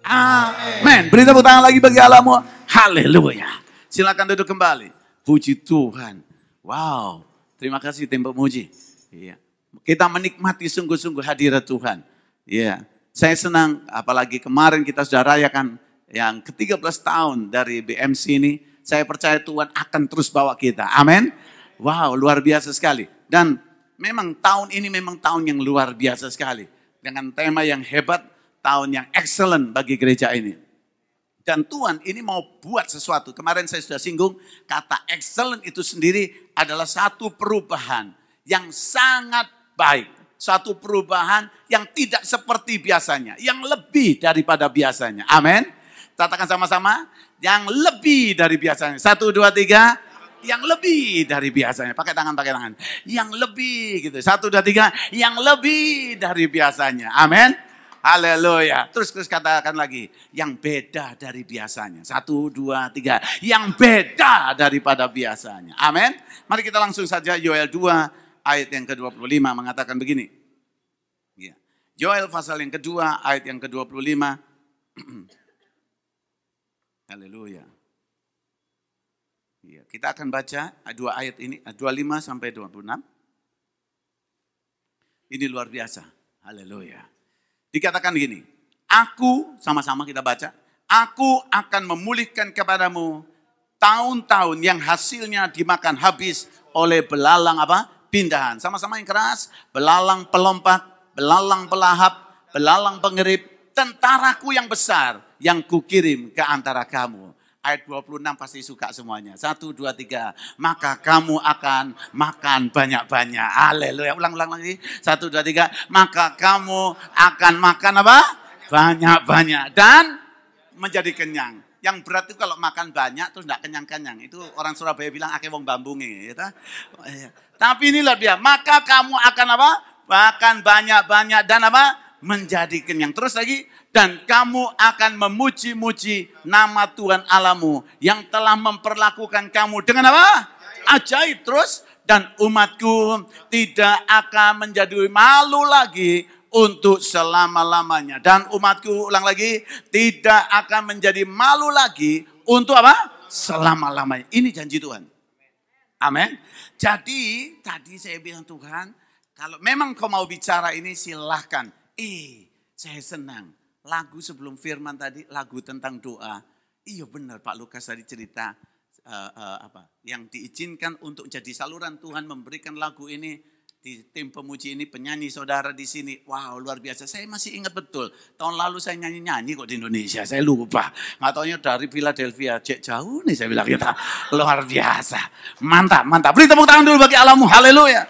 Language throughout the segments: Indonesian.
Amin. Beri tepuk tangan lagi bagi Allahmu. Haleluya. Silakan duduk kembali. Puji Tuhan. Wow. Terima kasih tim pemuji. Iya. Kita menikmati sungguh-sungguh hadirat Tuhan. Iya. Saya senang apalagi kemarin kita sudah rayakan yang ke-13 tahun dari BMC ini. Saya percaya Tuhan akan terus bawa kita. Amin. Wow, luar biasa sekali. Dan memang tahun ini memang tahun yang luar biasa sekali. Dengan tema yang hebat, tahun yang excellent bagi gereja ini. Dan Tuhan ini mau buat sesuatu. Kemarin saya sudah singgung, kata excellent itu sendiri adalah satu perubahan yang sangat baik. Suatu perubahan yang tidak seperti biasanya. Yang lebih daripada biasanya. Amin. Katakan sama-sama, yang lebih dari biasanya. 1, 2, 3. Yang lebih dari biasanya. Pakai tangan. Yang lebih gitu. 1, 2, 3. Yang lebih dari biasanya. Amin. Haleluya. Terus katakan lagi. Yang beda dari biasanya. 1, 2, 3. Yang beda daripada biasanya. Amin. Mari kita langsung saja Yoel 2 ayat yang ke-25 mengatakan begini. Ya. Yoel pasal yang kedua ayat yang ke-25. Haleluya. Ya, kita akan baca dua ayat ini, 25 sampai 26. Ini luar biasa. Haleluya. Dikatakan gini, aku, sama-sama kita baca, aku akan memulihkan kepadamu tahun-tahun yang hasilnya dimakan habis oleh belalang apa? Pindahan. Sama-sama yang keras, belalang pelompat, belalang pelahap, belalang pengerip, tentaraku yang besar yang kukirim ke antara kamu. Ayat 26 pasti suka semuanya. 1, 2, 3. Maka kamu akan makan banyak-banyak. Haleluya. Ulang lagi. 1, 2, 3. Maka kamu akan makan apa? Banyak-banyak. Dan menjadi kenyang. Yang berat itu kalau makan banyak terus tidak kenyang-kenyang. Itu orang Surabaya bilang akeh wong bambungi. Gitu. Tapi inilah dia. Maka kamu akan apa? Makan banyak-banyak dan apa? Menjadi kenyang. Terus lagi. Dan kamu akan memuji-muji nama Tuhan Allahmu yang telah memperlakukan kamu dengan apa? Ajaib terus. Dan umatku tidak akan menjadi malu lagi untuk selama-lamanya. Dan umatku, ulang lagi, tidak akan menjadi malu lagi untuk apa? Selama-lamanya. Ini janji Tuhan. Amin. Jadi tadi saya bilang Tuhan, kalau memang kau mau bicara ini silahkan. Saya senang. Lagu sebelum firman tadi, lagu tentang doa. Iya benar Pak Lukas tadi cerita yang diizinkan untuk jadi saluran Tuhan memberikan lagu ini di tim pemuji ini, penyanyi saudara di sini. Wow, luar biasa. Saya masih ingat betul. Tahun lalu saya nyanyi-nyanyi kok di Indonesia. Saya lupa. Nggak taunya dari Philadelphia. Cek jauh nih saya bilang kita. Luar biasa. Mantap. Beri tepuk tangan dulu bagi Allahmu. Haleluya.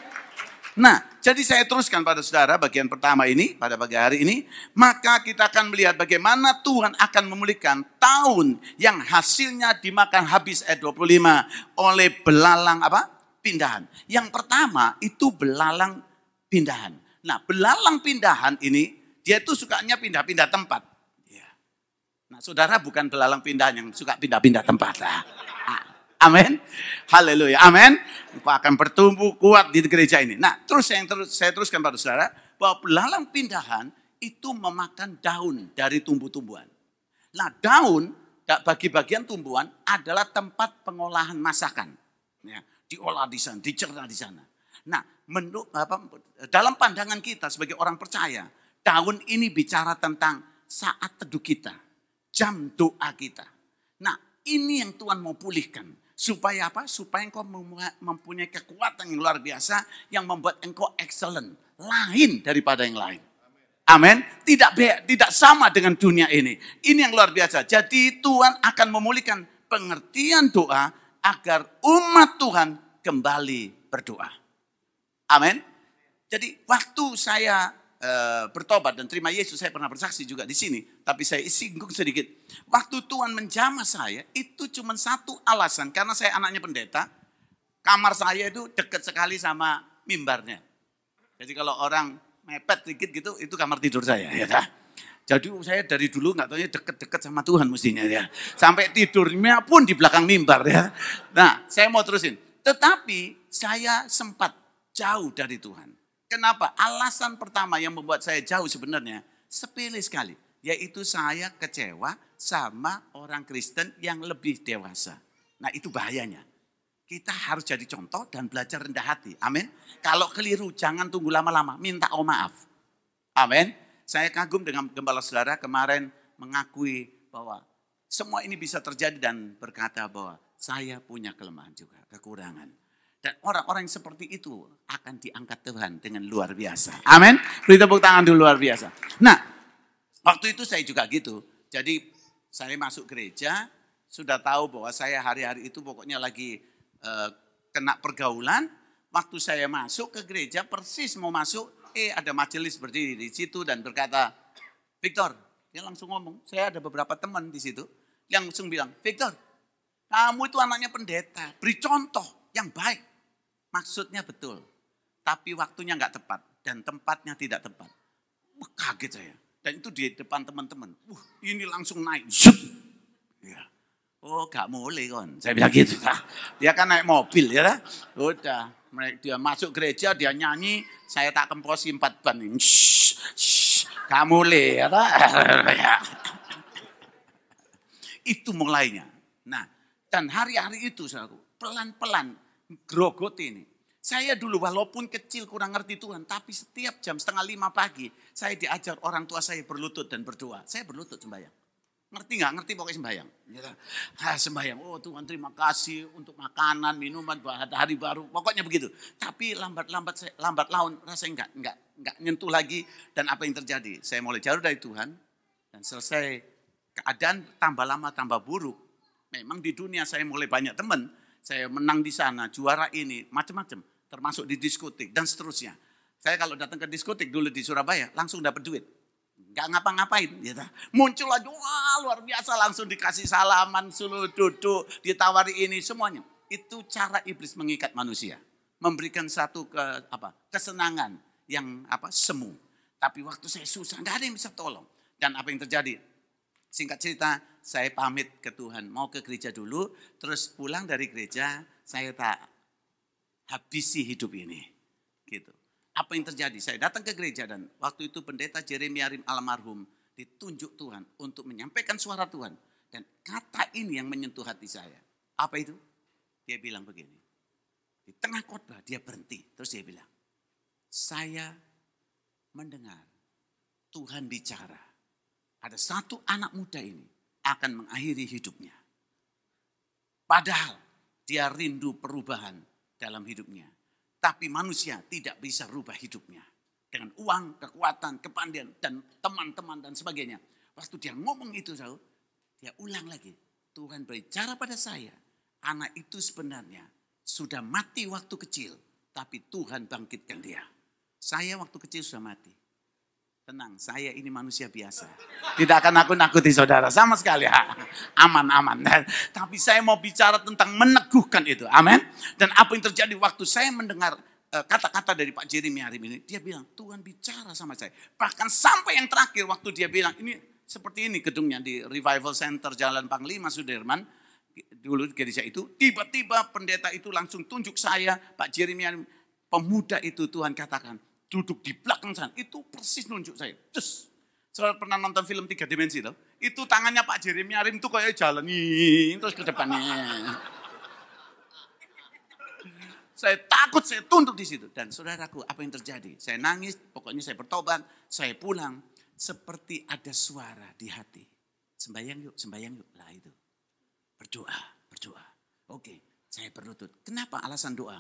Nah, jadi saya teruskan pada saudara bagian pertama ini, pada pagi hari ini. Maka kita akan melihat bagaimana Tuhan akan memulihkan tahun yang hasilnya dimakan habis ayat 25 oleh belalang apa? Pindahan. Yang pertama itu belalang pindahan. Nah, belalang pindahan ini, dia itu sukanya pindah-pindah tempat. Ya. Nah, saudara bukan belalang pindahan yang suka pindah-pindah tempat. Amin. Haleluya. Amin. Engkau akan bertumbuh kuat di gereja ini. Nah, saya teruskan pada saudara bahwa belalang pindahan itu memakan daun dari tumbuh-tumbuhan. Nah, daun bagi bagian tumbuhan adalah tempat pengolahan masakan. Ya, diolah di sana, dicerna di sana. Nah, dalam pandangan kita sebagai orang percaya, daun ini bicara tentang saat teduh kita, jam doa kita. Nah, ini yang Tuhan mau pulihkan. Supaya apa? Supaya engkau mempunyai kekuatan yang luar biasa yang membuat engkau excellent. Lain daripada yang lain. Amin. Tidak sama dengan dunia ini. Ini yang luar biasa. Jadi Tuhan akan memulihkan pengertian doa agar umat Tuhan kembali berdoa. Amin. Jadi waktu saya bertobat dan terima Yesus, saya pernah bersaksi juga di sini. Tapi saya singgung sedikit. Waktu Tuhan menjamah saya, itu cuma satu alasan. Karena saya anaknya pendeta, kamar saya itu dekat sekali sama mimbarnya. Jadi kalau orang mepet dikit gitu, itu kamar tidur saya. Ya, jadi saya dari dulu nggak taunya deket-deket sama Tuhan mestinya ya. Sampai tidurnya pun di belakang mimbar ya. Nah, saya mau terusin. Tetapi saya sempat jauh dari Tuhan. Kenapa? Alasan pertama yang membuat saya jauh sebenarnya sepele sekali. Yaitu saya kecewa sama orang Kristen yang lebih dewasa. Nah itu bahayanya. Kita harus jadi contoh dan belajar rendah hati. Amin. Kalau keliru jangan tunggu lama-lama. Minta maaf. Amin. Saya kagum dengan gembala saudara kemarin mengakui bahwa semua ini bisa terjadi dan berkata bahwa saya punya kelemahan juga, kekurangan. Dan orang-orang yang seperti itu akan diangkat Tuhan dengan luar biasa. Amin. Beri tepuk tangan dulu, luar biasa. Nah, waktu itu saya juga gitu. Jadi saya masuk gereja, sudah tahu bahwa saya hari-hari itu pokoknya lagi kena pergaulan. Waktu saya masuk ke gereja, persis mau masuk, ada majelis berdiri di situ dan berkata, Victor, dia langsung ngomong, saya ada beberapa teman di situ, yang langsung bilang, Victor, kamu itu anaknya pendeta, beri contoh yang baik. Maksudnya betul, tapi waktunya nggak tepat dan tempatnya tidak tepat. Kaget saya. Dan itu di depan teman-teman. Ini langsung naik. Zup. Ya. Oh gak boleh kon. Saya bilang gitu. Dia kan naik mobil ya. Udah. Dia masuk gereja, dia nyanyi. Saya tak kemposi 4 ban. Gak boleh ya. Itu mulainya. Nah, dan hari-hari itu saudaraku, pelan-pelan grogot ini. Saya dulu walaupun kecil kurang ngerti Tuhan, tapi setiap jam 4:30 pagi, saya diajar orang tua saya berlutut dan berdoa. Saya berlutut sembahyang. Ngerti nggak? Ngerti pokoknya sembahyang. Sembahyang, oh Tuhan terima kasih untuk makanan, minuman, hari baru, pokoknya begitu. Tapi lambat laun rasanya nggak nyentuh lagi. Dan apa yang terjadi? Saya mulai jauh dari Tuhan dan selesai keadaan tambah lama tambah buruk. Memang di dunia saya mulai banyak teman, saya menang di sana, juara ini, macam-macam. Termasuk di diskotik dan seterusnya. Saya kalau datang ke diskotik dulu di Surabaya, langsung dapat duit. Gak ngapa-ngapain. Gitu. Muncul aja, wah luar biasa, langsung dikasih salaman, suruh duduk, ditawari ini, semuanya. Itu cara iblis mengikat manusia. Memberikan satu kesenangan yang semu. Tapi waktu saya susah, gak ada yang bisa tolong. Dan apa yang terjadi? Singkat cerita, saya pamit ke Tuhan, mau ke gereja dulu, terus pulang dari gereja, saya tak habisi hidup ini. Gitu. Apa yang terjadi? Saya datang ke gereja dan waktu itu pendeta Jeremy Arim almarhum ditunjuk Tuhan untuk menyampaikan suara Tuhan. Dan kata ini yang menyentuh hati saya. Apa itu? Dia bilang begini. Di tengah khotbah dia berhenti. Terus dia bilang, saya mendengar Tuhan bicara. Ada satu anak muda ini akan mengakhiri hidupnya. Padahal dia rindu perubahan dalam hidupnya. Tapi manusia tidak bisa rubah hidupnya. Dengan uang, kekuatan, kepandaian, dan teman-teman dan sebagainya. Waktu dia ngomong itu, dia ulang lagi. Tuhan berbicara pada saya. Anak itu sebenarnya sudah mati waktu kecil. Tapi Tuhan bangkitkan dia. Saya waktu kecil sudah mati. Tenang, saya ini manusia biasa. Tidak akan aku nakuti saudara sama sekali. Aman. Tapi saya mau bicara tentang meneguhkan itu. Amin. Dan apa yang terjadi waktu saya mendengar kata-kata dari Pak Jeremy hari ini. Dia bilang, Tuhan bicara sama saya. Bahkan sampai yang terakhir waktu dia bilang, ini seperti ini gedungnya di Revival Center Jalan Panglima Sudirman. Dulu gereja itu, tiba-tiba pendeta itu langsung tunjuk saya, Pak Jeremy Arim, pemuda itu Tuhan katakan. Duduk di belakang sana, itu persis nunjuk saya. Terus, saudara pernah nonton film 3 dimensi tuh? Itu tangannya Pak Jeremy Arim tuh kayak jalan nih, terus ke depannya. Saya takut, saya tunduk di situ. Dan saudaraku, apa yang terjadi? Saya nangis, pokoknya saya bertobat, saya pulang. Seperti ada suara di hati. Sembahyang yuk. Lah itu. Berdoa. Oke, saya berlutut. Kenapa alasan doa?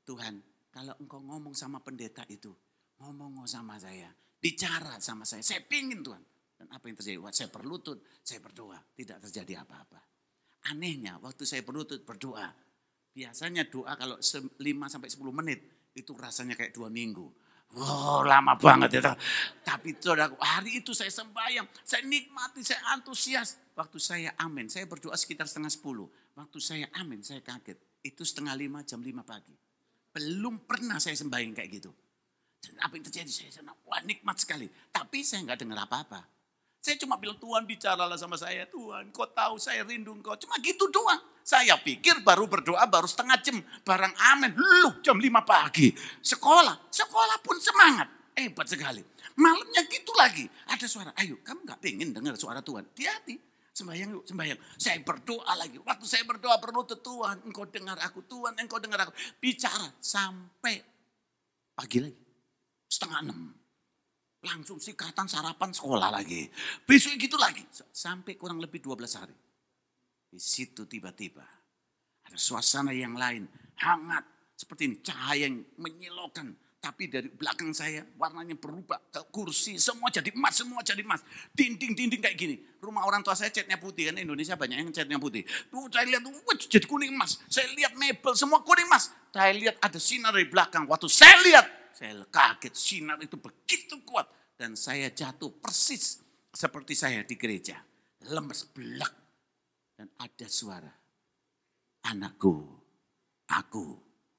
Tuhan, kalau engkau ngomong sama pendeta itu, ngomong sama saya, bicara sama saya pingin Tuhan. Dan apa yang terjadi? Waktu saya berlutut, saya berdoa, tidak terjadi apa-apa. Anehnya, waktu saya berlutut berdoa, biasanya doa kalau 5-10 menit, itu rasanya kayak 2 minggu. Oh, lama banget ya. Tapi saudara, hari itu saya sembahyang, saya nikmati, saya antusias. Waktu saya amin, saya berdoa sekitar 9:30. Waktu saya amin, saya kaget. Itu 4:30, jam 5 pagi. Belum pernah saya sembahyang kayak gitu. Dan apa yang terjadi? Saya senang, wah nikmat sekali. Tapi saya nggak dengar apa-apa. Saya cuma bilang, Tuhan bicaralah sama saya. Tuhan, kau tahu saya rindu engkau. Cuma gitu doang. Saya pikir baru berdoa baru setengah jam. Barang amin, jam 5 pagi. Sekolah pun semangat. hebat sekali. Malamnya gitu lagi. Ada suara, ayo kamu gak pengen dengar suara Tuhan. Hati-hati. Sembahyang yuk, sembahyang. Saya berdoa lagi. Waktu saya berdoa berlutut, Tuhan engkau dengar aku. Tuhan engkau dengar aku. Bicara sampai pagi lagi. 5:30. Langsung sikatan sarapan sekolah lagi. Besok gitu lagi. Sampai kurang lebih 12 hari. Di situ tiba-tiba ada suasana yang lain. Hangat. Seperti ini, cahaya yang menyilaukan. Tapi dari belakang saya warnanya berubah. Kursi semua jadi emas, semua jadi emas. Dinding-dinding kayak gini. Rumah orang tua saya catnya putih. Kan Indonesia banyak yang catnya putih. Tuh saya lihat, jadi kuning emas. Saya lihat mebel semua kuning emas. Saya lihat ada sinar dari belakang. Waktu saya lihat, saya kaget. Sinar itu begitu kuat. Dan saya jatuh persis seperti saya di gereja. Lemes belak. Dan ada suara. Anakku, aku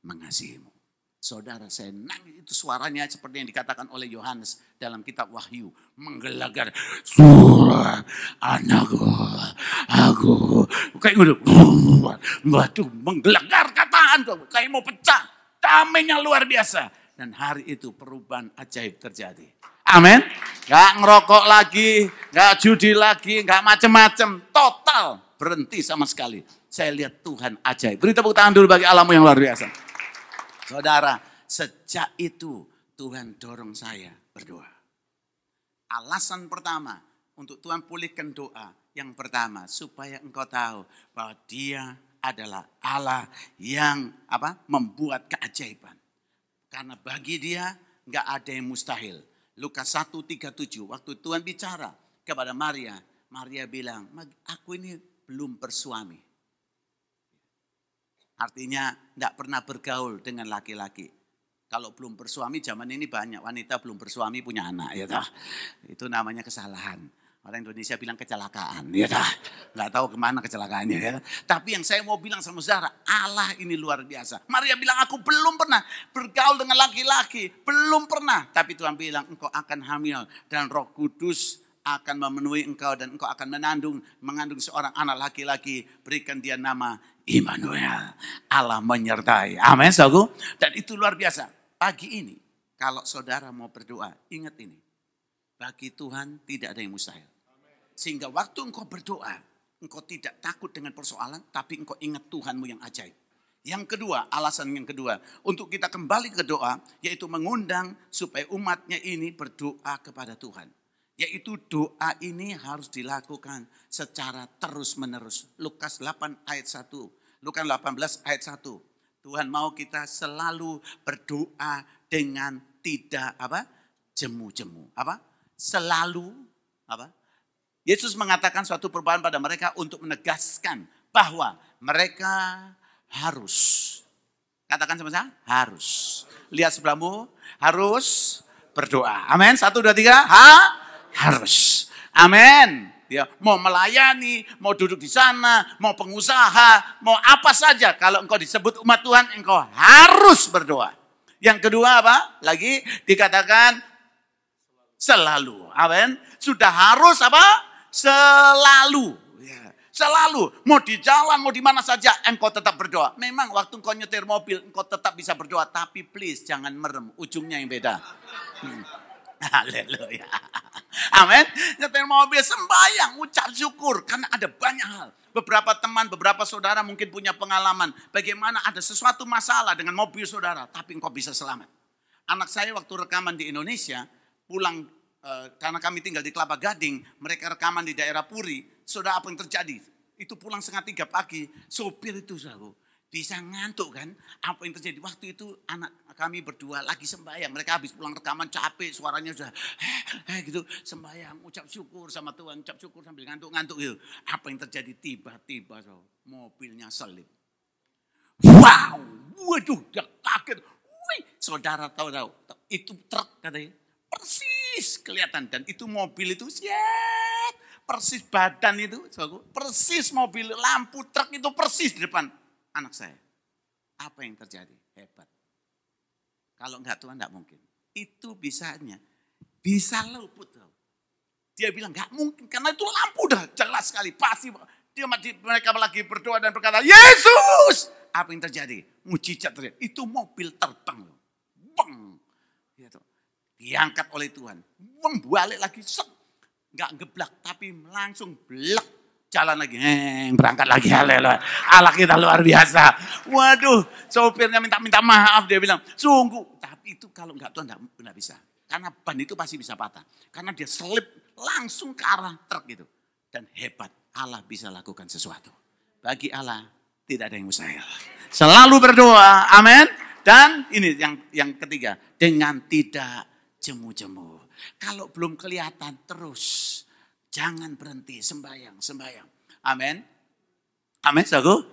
mengasihimu. Saudara, saya nangis, itu suaranya seperti yang dikatakan oleh Yohanes dalam kitab Wahyu. Menggelegar, suara anakku, aku. Kayak gitu, batu menggelegar kataan, kayak mau pecah. Damainya luar biasa. Dan hari itu perubahan ajaib terjadi. Amin. Gak ngerokok lagi, gak judi lagi, gak macem-macem. Total berhenti sama sekali. Saya lihat Tuhan ajaib. Beri tepuk tangan dulu bagi Allahmu yang luar biasa. Saudara, sejak itu Tuhan dorong saya berdoa. Alasan pertama untuk Tuhan pulihkan doa. Yang pertama, supaya engkau tahu bahwa Dia adalah Allah yang membuat keajaiban. Karena bagi Dia enggak ada yang mustahil. Lukas 1:37, waktu Tuhan bicara kepada Maria, Maria bilang, aku ini belum bersuami. Artinya tidak pernah bergaul dengan laki-laki. Kalau belum bersuami zaman ini banyak wanita belum bersuami punya anak. Ya toh? Itu namanya kesalahan. Orang Indonesia bilang kecelakaan. Ya toh? Nggak tahu kemana kecelakaannya. Ya. Tapi yang saya mau bilang sama saudara, Allah ini luar biasa. Maria bilang aku belum pernah bergaul dengan laki-laki. Belum pernah. Tapi Tuhan bilang engkau akan hamil dan Roh Kudus akan memenuhi engkau dan engkau akan mengandung seorang anak laki-laki. Berikan dia nama Immanuel. Allah menyertai. Amin, saudaraku. Dan itu luar biasa. Pagi ini, kalau saudara mau berdoa, ingat ini. Bagi Tuhan tidak ada yang mustahil. Sehingga waktu engkau berdoa, engkau tidak takut dengan persoalan, tapi engkau ingat Tuhanmu yang ajaib. Yang kedua, alasan yang kedua, untuk kita kembali ke doa, yaitu mengundang supaya umatnya ini berdoa kepada Tuhan. Yaitu doa ini harus dilakukan secara terus-menerus. Lukas 8 ayat 1. Lukas 18 ayat 1. Tuhan mau kita selalu berdoa dengan tidak jemu-jemu. Selalu Yesus mengatakan suatu perubahan pada mereka untuk menegaskan bahwa mereka harus. Katakan sama saya, harus. Lihat sebelahmu, harus berdoa. Amin. 1, 2, 3. Harus. Amin. Ya, mau melayani, mau duduk di sana, mau pengusaha, mau apa saja. Kalau engkau disebut umat Tuhan, engkau harus berdoa. Yang kedua lagi dikatakan selalu. Amin. Sudah harus selalu. Ya, selalu. Mau di jalan, mau di mana saja, engkau tetap berdoa. Memang waktu engkau nyetir mobil, engkau tetap bisa berdoa. Tapi please jangan merem, ujungnya yang beda. Haleluya. Amin. Nyetir mobil, sembahyang, ucap syukur. Karena ada banyak hal. Beberapa teman, beberapa saudara mungkin punya pengalaman. Bagaimana ada sesuatu masalah dengan mobil saudara. Tapi engkau bisa selamat. Anak saya waktu rekaman di Indonesia. Pulang, karena kami tinggal di Kelapa Gading. Mereka rekaman di daerah Puri. Saudara, apa yang terjadi? Itu pulang 2:30 pagi. Sopir itu bisa ngantuk kan. Apa yang terjadi? Waktu itu anak kami berdua lagi sembahyang. Mereka habis pulang rekaman capek. Suaranya sudah gitu. Sembahyang, ucap syukur sama Tuhan. Ucap syukur sambil ngantuk-ngantuk gitu. Apa yang terjadi? Tiba-tiba mobilnya selip. Wow. Waduh, dia kaget. Wih, saudara tahu. Itu truk katanya. Persis kelihatan. Dan itu mobil itu persis badan itu. Persis mobil, lampu truk itu persis di depan anak saya. Apa yang terjadi? Hebat. Kalau enggak Tuhan enggak mungkin. Itu bisa luput. Dia bilang enggak mungkin. Karena itu lampu udah jelas sekali. Pasti mereka lagi berdoa dan berkata, Yesus! Apa yang terjadi? Mujizat terjadi. Itu mobil terbang. Bang! Gitu. diangkat oleh Tuhan. Balik lagi, nggak geblak, tapi langsung blek. Jalan lagi, berangkat lagi, haleluya. Allah kita luar biasa. Waduh, sopirnya minta maaf, dia bilang, sungguh. Tapi itu kalau nggak Tuhan nggak bisa. Karena ban itu pasti bisa patah. Karena dia selip langsung ke arah truk gitu. Dan hebat, Allah bisa lakukan sesuatu. Bagi Allah, tidak ada yang mustahil. Selalu berdoa, amin. Dan ini yang ketiga, dengan tidak jemu-jemu. Kalau belum kelihatan terus, jangan berhenti sembahyang. Amin. Amin, saudaraku.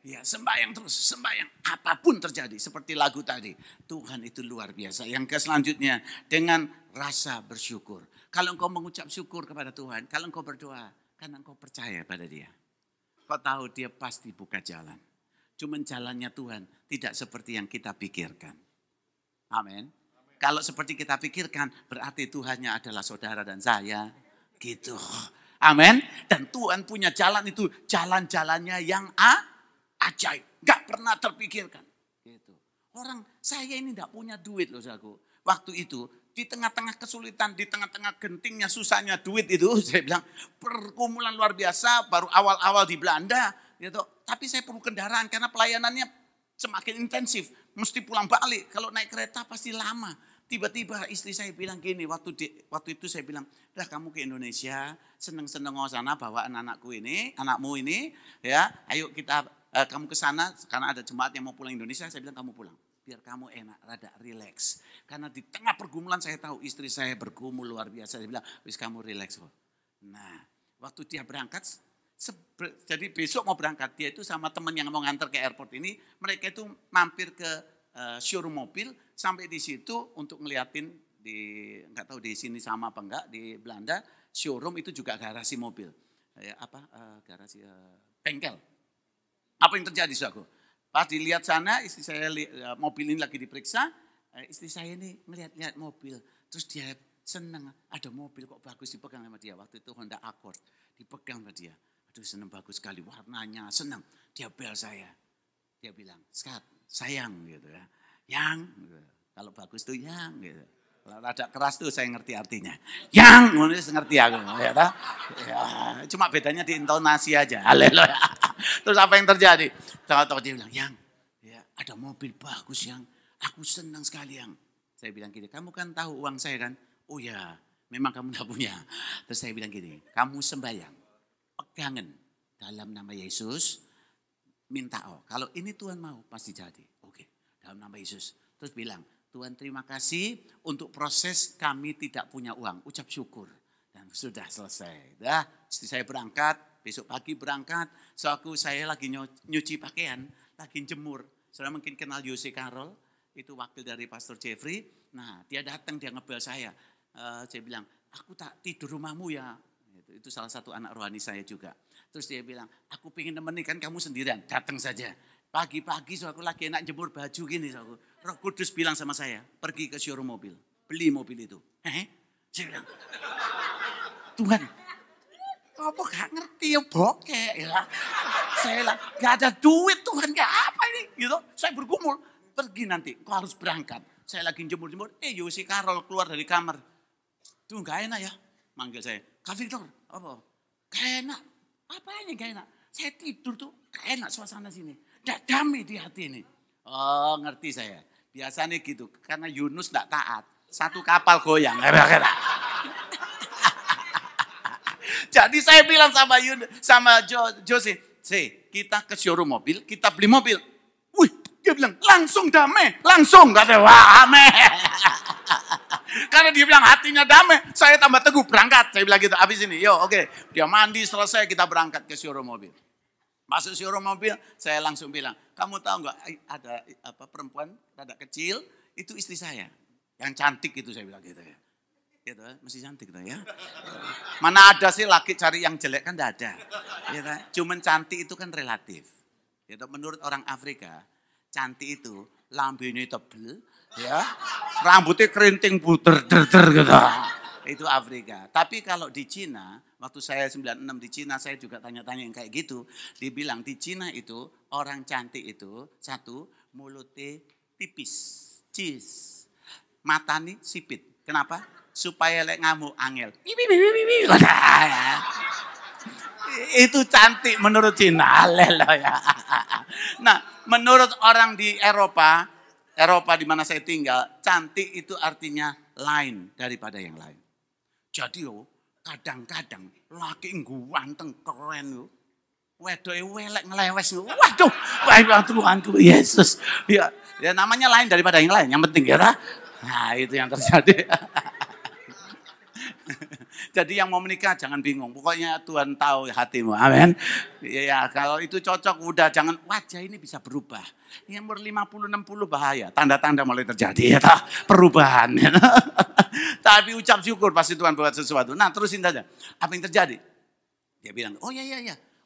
Ya, sembahyang terus, sembahyang. Apapun terjadi, seperti lagu tadi. Tuhan itu luar biasa. Yang selanjutnya, dengan rasa bersyukur. Kalau engkau mengucap syukur kepada Tuhan, kalau engkau berdoa, karena engkau percaya pada dia. Kau tahu dia pasti buka jalan. Cuman jalannya Tuhan tidak seperti yang kita pikirkan. Amin. Kalau seperti kita pikirkan, berarti Tuhannya adalah saudara dan saya. Gitu. Amin. Dan Tuhan punya jalan itu, jalan-jalannya yang ajaib. Gak pernah terpikirkan. Gitu. Orang, saya ini gak punya duit loh saudaraku. Waktu itu, di tengah-tengah kesulitan, di tengah-tengah gentingnya, susahnya duit itu, saya bilang, pergumulan luar biasa, baru awal-awal di Belanda. Gitu. Tapi saya perlu kendaraan karena pelayanannya semakin intensif. Mesti pulang balik. Kalau naik kereta pasti lama. Tiba-tiba istri saya bilang gini, waktu itu saya bilang, dah kamu ke Indonesia, seneng-seneng ke sana bawa anakmu ini, ya, ayo kita, kamu ke sana, karena ada jemaat yang mau pulang Indonesia, saya bilang kamu pulang. Biar kamu enak, rada relax. Karena di tengah pergumulan saya tahu istri saya bergumul luar biasa. Saya bilang, wis kamu relax kok. Nah, waktu dia berangkat, jadi besok mau berangkat, dia itu sama teman yang mau nganter ke airport ini, mereka itu mampir ke showroom mobil, sampai di situ untuk ngeliatin nggak tahu di sini sama apa enggak, di Belanda showroom itu juga garasi mobil, garasi bengkel. Apa yang terjadi saudaraku? Pas dilihat sana, istri saya mobil ini lagi diperiksa, istri saya ini melihat mobil, terus dia senang, ada mobil kok bagus dipegang sama dia. Waktu itu Honda Accord dipegang sama dia. Aduh senang, bagus sekali warnanya, senang. Dia bel saya, dia bilang, Skat, sayang gitu ya. Yang, kalau bagus tuh yang gitu. Kalau ada keras tuh saya ngerti artinya. Yang, ngerti aku. Ya, cuma bedanya di intonasi aja. Haleluya. Terus apa yang terjadi? Tahu-tahu dia bilang, yang, ya, ada mobil bagus yang, aku senang sekali yang. Saya bilang gini, kamu kan tahu uang saya kan? Oh ya, memang kamu gak punya. Terus saya bilang gini, kamu sembahyang, pegangan dalam nama Yesus, minta kalau ini Tuhan mau pasti jadi. Oke, dalam nama Yesus. Terus bilang, Tuhan terima kasih untuk proses kami tidak punya uang. Ucap syukur. Dan sudah selesai. Dah, istri saya berangkat, besok pagi berangkat. Soalnya saya lagi nyuci pakaian, lagi jemur. Saudara mungkin kenal Jose Carol, itu wakil dari Pastor Jeffrey. Nah, dia datang, dia ngebel saya. Saya bilang, aku tak tidur rumahmu ya. Itu salah satu anak rohani saya juga. Terus dia bilang, aku pengen nemenin kan kamu sendirian, datang saja. Pagi-pagi so aku lagi enak jemur baju gini. So Roh Kudus bilang sama saya, pergi ke showroom mobil, beli mobil itu. Saya bilang, Tuhan, kamu gak ngerti ya bokeh. Ya. Saya bilang, gak ada duit Tuhan, gak apa ini. Gitu. Saya bergumul, pergi nanti, kau harus berangkat. Saya lagi jemur-jemur, Yosi Karol keluar dari kamar. Tuh gak enak ya, manggil saya. Kak Victor, apa? Gak enak. Apanya gak enak? Saya tidur tuh, gak enak suasana sini. Gak damai di hati ini. Oh ngerti saya. Biasanya gitu, karena Yunus gak taat. Satu kapal goyang. Jadi saya bilang sama Jose, kita ke showroom mobil, kita beli mobil. Wih, dia bilang langsung damai, langsung. Kata, wah amin. Karena dia bilang hatinya damai, saya tambah teguh berangkat. Saya bilang gitu, habis ini, yo oke. Dia mandi selesai, kita berangkat ke showroom mobil. Masuk showroom mobil, saya langsung bilang, kamu tahu nggak ada perempuan rada kecil, itu istri saya. Yang cantik itu saya bilang gitu ya. Gitu, masih cantik gitu ya. Mana ada sih laki cari yang jelek kan enggak ada. Gitu. Cuman cantik itu kan relatif. Gitu. Menurut orang Afrika, cantik itu lambene tebel, ya. Rambutnya kerinting puter gitu. Itu Afrika. Tapi kalau di Cina, waktu saya 96 di Cina, saya juga tanya-tanya yang kayak gitu. Dibilang di Cina itu, orang cantik itu, satu, mulutnya tipis, cheese. Matanya sipit. Kenapa? Supaya lek ngamuk angel. Itu cantik menurut Cina. Haleluya. Nah, menurut orang di Eropa di mana saya tinggal, cantik itu artinya lain daripada yang lain. Jadi kadang-kadang laki ganteng keren yo. Wedoke welek ngelewes. Waduh, Tuhanku Yesus. Ya namanya lain daripada yang lain. Yang penting ya. Nah, itu yang terjadi. Jadi yang mau menikah jangan bingung. Pokoknya Tuhan tahu hatimu. Amin. Ya, kalau itu cocok udah jangan wajah ini bisa berubah. Yang umur 50-60 bahaya. Tanda-tanda mulai terjadi ya perubahan. Tapi ucap syukur pasti Tuhan buat sesuatu. Nah, terusin saja. Apa yang terjadi? Dia bilang, "Oh ya.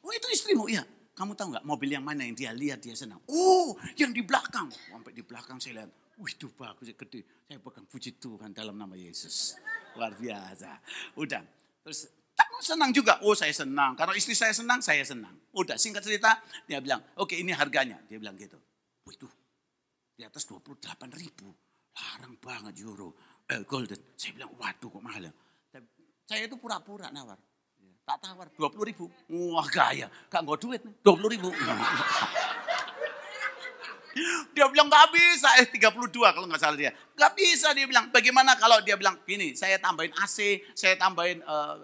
Oh itu istrimu ya. Kamu tahu nggak mobil yang mana yang dia lihat dia senang? Oh, yang di belakang. Sampai di belakang saya lihat. Wih, itu bagus, gede. Saya pegang puji Tuhan dalam nama Yesus. Luar biasa. Udah. Terus, kamu senang juga? Oh, saya senang. Karena istri saya senang, saya senang. Udah, singkat cerita, dia bilang, oke ini harganya. Dia bilang gitu. Wih, itu di atas 28.000. Larang banget euro. Golden. Saya bilang, waduh kok mahal ya. Saya itu pura-pura nawar. Tak tawar, 20.000. Wah, gaya. Gak nggak duit, 20.000. Dia bilang gak bisa, 32 kalau gak salah dia. Gak bisa dia bilang, bagaimana kalau dia bilang gini, saya tambahin AC, saya tambahin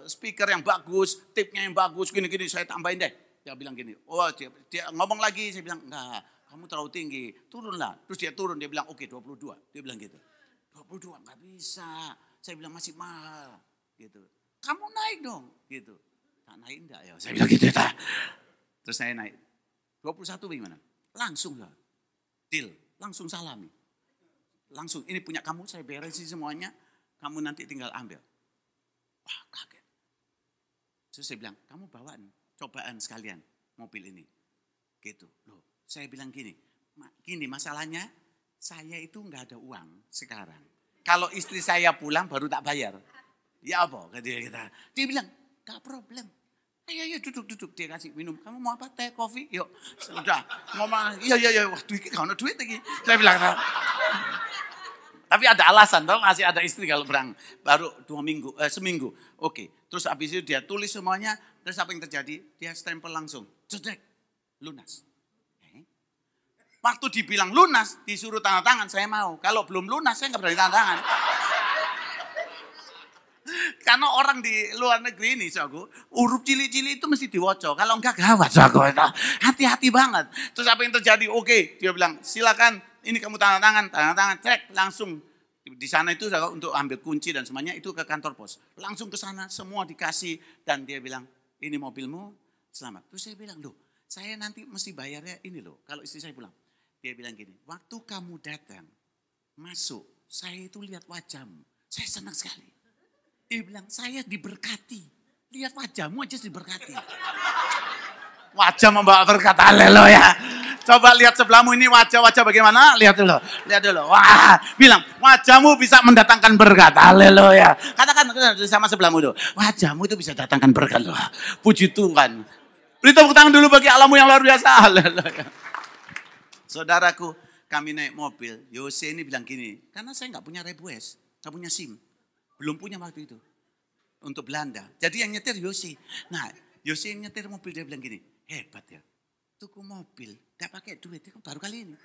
speaker yang bagus, tipnya yang bagus, gini-gini saya tambahin deh. Dia bilang gini, oh dia ngomong lagi, saya bilang enggak, kamu terlalu tinggi, turunlah. Terus dia turun, dia bilang oke 22, dia bilang gitu. 22 gak bisa, saya bilang masih mahal, gitu. Kamu naik dong, gitu. Tak naik enggak ya, saya bilang gitu ya. Terus saya naik, 21 bagaimana? Langsung lah. Deal, langsung salami. Langsung, ini punya kamu, saya beresin semuanya. Kamu nanti tinggal ambil. Wah, kaget. Terus saya bilang, kamu bawaan, cobaan sekalian mobil ini. Gitu. Loh, saya bilang gini masalahnya, saya itu nggak ada uang sekarang. Kalau istri saya pulang baru tak bayar. Ya apa? Dia bilang, gak problem. Iya duduk dia kasih minum. Kamu mau apa? Teh, kopi? Yuk. Sudah. Ngomong, iya. Waduh, ini gak ada duit lagi. Saya bilang, tapi ada alasan toh, masih ada istri kalau berang. Baru seminggu. Oke. Terus habis itu dia tulis semuanya. Terus apa yang terjadi? Dia stempel langsung. Cedek. Lunas. Waktu dibilang lunas, disuruh tanda tangan, saya mau. Kalau belum lunas, saya gak berani tanda tangan. Karena orang di luar negeri ini, saudaraku, huruf cili-cili itu mesti diwoco. Kalau enggak gawat, saudaraku. Hati-hati banget. Terus apa yang terjadi? Oke, dia bilang, silakan, ini kamu tanda tangan, cek langsung. Di sana itu untuk ambil kunci dan semuanya itu ke kantor pos. Langsung ke sana, semua dikasih. Dan dia bilang, ini mobilmu, selamat. Terus saya bilang, loh, saya nanti mesti bayarnya ini loh. Kalau istri saya pulang. Dia bilang gini, waktu kamu datang, masuk, saya itu lihat wajahmu. Saya senang sekali. Dia bilang, saya diberkati. Lihat wajahmu aja diberkati. Wajah membawa berkat, haleluya. Coba lihat sebelahmu ini wajah-wajah bagaimana. Lihat dulu. Wah, bilang, wajahmu bisa mendatangkan berkat, haleluya. Katakan sama sebelahmu dulu. Wajahmu itu bisa datangkan berkat loh. Puji Tuhan. Beri tepuk tangan dulu bagi Allahmu yang luar biasa, haleluya. Saudaraku, kami naik mobil. Yose ini bilang gini, karena saya gak punya rebues, gak punya SIM. Belum punya waktu itu. Untuk Belanda. Jadi yang nyetir Yosi. Nah, Yosi yang nyetir mobil dia bilang gini. Hebat ya. Tuku mobil. Gak pakai duit. Itu baru kali ini.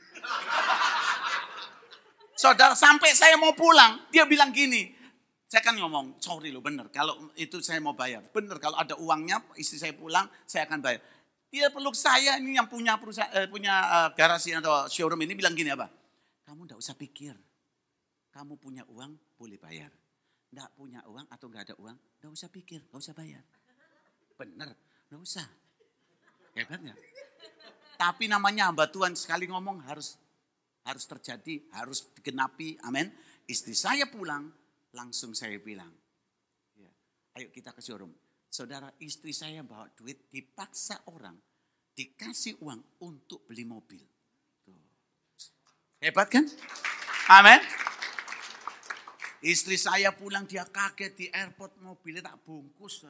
Saudara, sampai saya mau pulang. Dia bilang gini. Saya kan ngomong, sorry loh bener. Kalau itu saya mau bayar. Bener, kalau ada uangnya, istri saya pulang, saya akan bayar. Dia peluk saya ini yang punya garasi atau showroom ini bilang gini apa. Kamu gak usah pikir. Kamu punya uang, boleh bayar. Nggak punya uang atau nggak ada uang, nggak usah pikir, nggak usah bayar. Bener, nggak usah. Hebat nggak? Tapi namanya hamba Tuhan sekali ngomong harus terjadi, harus digenapi. Amin. Istri saya pulang, langsung saya bilang, ya, ayo kita ke showroom. Saudara, istri saya bawa duit, dipaksa orang, dikasih uang untuk beli mobil. Tuh. Hebat kan? Amin. Istri saya pulang dia kaget di airport mobilnya tak bungkus.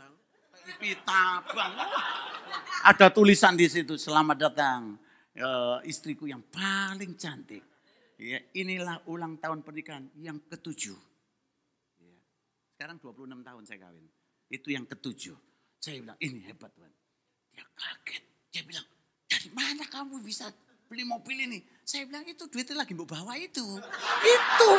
Tabang. Ada tulisan di situ, selamat datang istriku yang paling cantik. Ya, inilah ulang tahun pernikahan yang ke-7. Sekarang 26 tahun saya kawin. Itu yang ke-7. Saya bilang, ini hebat Tuhan. Dia kaget. Dia bilang, dari mana kamu bisa beli mobil ini? Saya bilang, itu duitnya lagi mau bawa itu. Itu.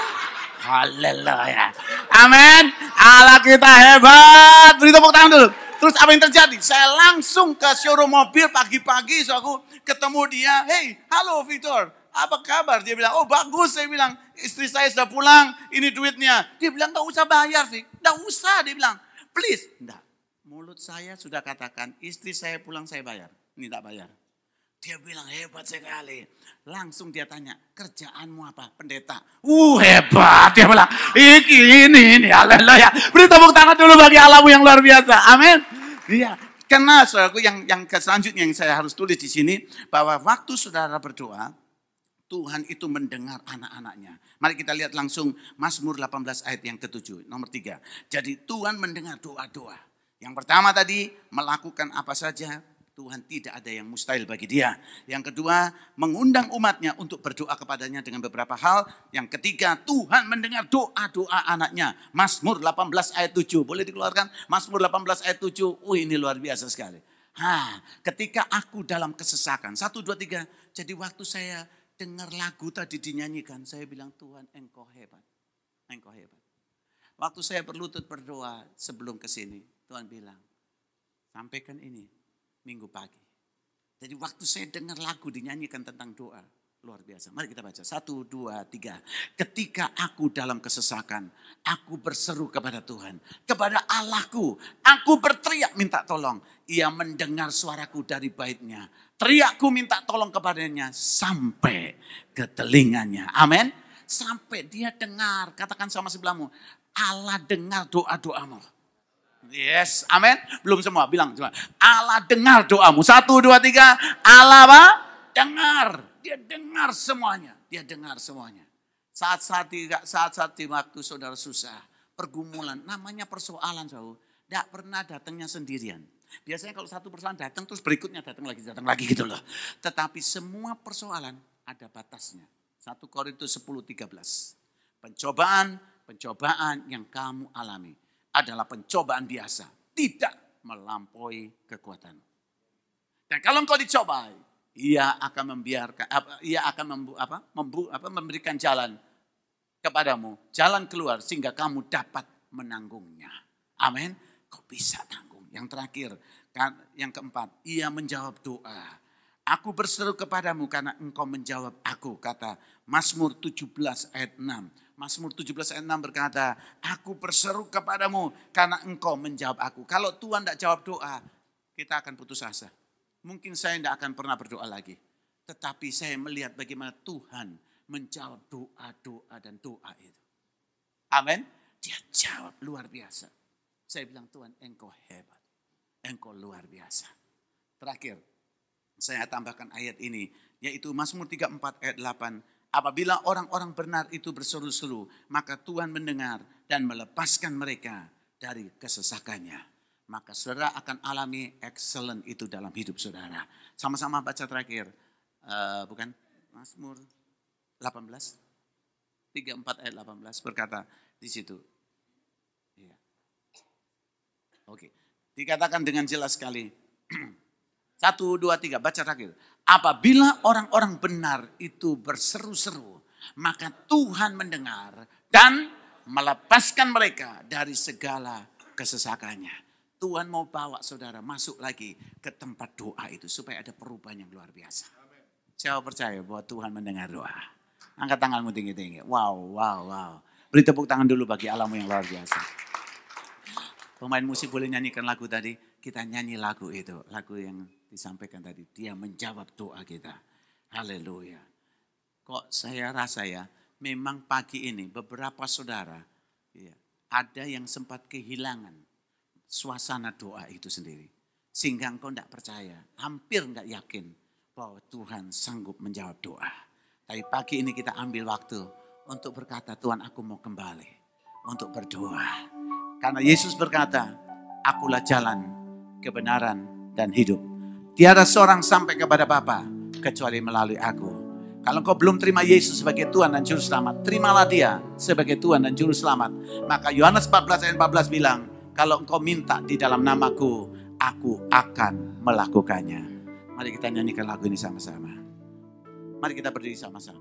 Haleluya. Amin. Allah kita hebat. Beri tepuk tangan dulu. Terus apa yang terjadi? Saya langsung ke showroom mobil pagi-pagi. So aku ketemu dia. Hey, halo Victor. Apa kabar? Dia bilang, oh bagus. Saya bilang, istri saya sudah pulang. Ini duitnya. Dia bilang, gak usah bayar, Vic. Gak usah. Dia bilang, please. Enggak. Mulut saya sudah katakan, istri saya pulang saya bayar. Ini tak bayar. Dia bilang hebat sekali. Langsung dia tanya, kerjaanmu apa? Pendeta. Hebat. Dia bilang, ini, haleluya. Beri tepuk tangan dulu bagi Allahmu yang luar biasa. Amin. Iya. Karena saudaraku yang selanjutnya yang saya harus tulis di sini, bahwa waktu saudara berdoa, Tuhan itu mendengar anak-anaknya. Mari kita lihat langsung Mazmur 18 ayat yang ke-7, nomor 3. Jadi Tuhan mendengar doa-doa. Yang pertama tadi, melakukan apa saja, Tuhan tidak ada yang mustahil bagi dia. Yang kedua, mengundang umatnya untuk berdoa kepadanya dengan beberapa hal. Yang ketiga, Tuhan mendengar doa-doa anaknya. Mazmur 18 ayat 7. Boleh dikeluarkan? Mazmur 18 ayat 7. Ini luar biasa sekali. Ketika aku dalam kesesakan. 1, 2, 3. Jadi waktu saya dengar lagu tadi dinyanyikan. Saya bilang, Tuhan engkau hebat. Engkau hebat. Waktu saya berlutut berdoa sebelum ke sini. Tuhan bilang, sampaikan ini minggu pagi. Jadi waktu saya dengar lagu dinyanyikan tentang doa, luar biasa. Mari kita baca. 1, 2, 3. Ketika aku dalam kesesakan, aku berseru kepada Tuhan. Kepada Allahku, aku berteriak minta tolong. Ia mendengar suaraku dari baitnya. Teriakku minta tolong kepadanya sampai ke telinganya. Amin. Sampai dia dengar. Katakan sama sebelahmu, Allah dengar doa-doamu. Yes, amin. Belum semua, bilang cuma Allah dengar doamu. 1, 2, 3. Allah apa? Dengar. Dia dengar semuanya. Dia dengar semuanya. Saat-saat di waktu saudara susah, pergumulan, namanya persoalan saudara, tidak pernah datangnya sendirian. Biasanya kalau satu persoalan datang terus berikutnya datang lagi gitu loh. Tetapi semua persoalan ada batasnya. 1 Korintus 10:13. Pencobaan yang kamu alami adalah pencobaan biasa, tidak melampaui kekuatan. Dan kalau engkau dicobai, ia akan memberikan jalan kepadamu, jalan keluar sehingga kamu dapat menanggungnya. Amin. Kau bisa tanggung. Yang terakhir, yang keempat, ia menjawab doa. Aku berseru kepadamu karena engkau menjawab aku, kata Mazmur 17 ayat 6. Mazmur 17 ayat 6 berkata, aku berseru kepadamu karena engkau menjawab aku. Kalau Tuhan tidak jawab doa, kita akan putus asa. Mungkin saya tidak akan pernah berdoa lagi. Tetapi saya melihat bagaimana Tuhan menjawab doa-doa dan doa itu. Amin. Dia jawab luar biasa. Saya bilang, Tuhan engkau hebat. Engkau luar biasa. Terakhir, saya tambahkan ayat ini. Yaitu Mazmur 34 ayat 8. Apabila orang-orang benar itu berseru-seru, maka Tuhan mendengar dan melepaskan mereka dari kesesakannya. Maka saudara akan alami excellent itu dalam hidup saudara. Sama-sama baca terakhir. Bukan? Mazmur 18. 34 ayat 18 berkata di situ. Ya. Oke. Dikatakan dengan jelas sekali. 1, 2, 3, baca terakhir. Apabila orang-orang benar itu berseru-seru, maka Tuhan mendengar dan melepaskan mereka dari segala kesesakannya. Tuhan mau bawa saudara masuk lagi ke tempat doa itu supaya ada perubahan yang luar biasa. Saya percaya bahwa Tuhan mendengar doa. Angkat tanganmu tinggi-tinggi. Wow. Beri tepuk tangan dulu bagi Allahmu yang luar biasa. Pemain musik boleh nyanyikan lagu tadi. Kita nyanyi lagu itu. Lagu yang disampaikan tadi. Dia menjawab doa kita. Haleluya. Kok saya rasa ya. Memang pagi ini beberapa saudara. Ya, ada yang sempat kehilangan suasana doa itu sendiri. Sehingga engkau tidak percaya. Hampir tidak yakin. Bahwa Tuhan sanggup menjawab doa. Tapi pagi ini kita ambil waktu. Untuk berkata Tuhan aku mau kembali. Untuk berdoa. Karena Yesus berkata. Akulah jalan. Kebenaran dan hidup. Tiada seorang sampai kepada Bapa kecuali melalui aku. Kalau engkau belum terima Yesus sebagai Tuhan dan Juru Selamat, terimalah Dia sebagai Tuhan dan Juru Selamat. Maka Yohanes 14 ayat 14 bilang, kalau engkau minta di dalam namaku, aku akan melakukannya. Mari kita nyanyikan lagu ini sama-sama. Mari kita berdiri sama-sama.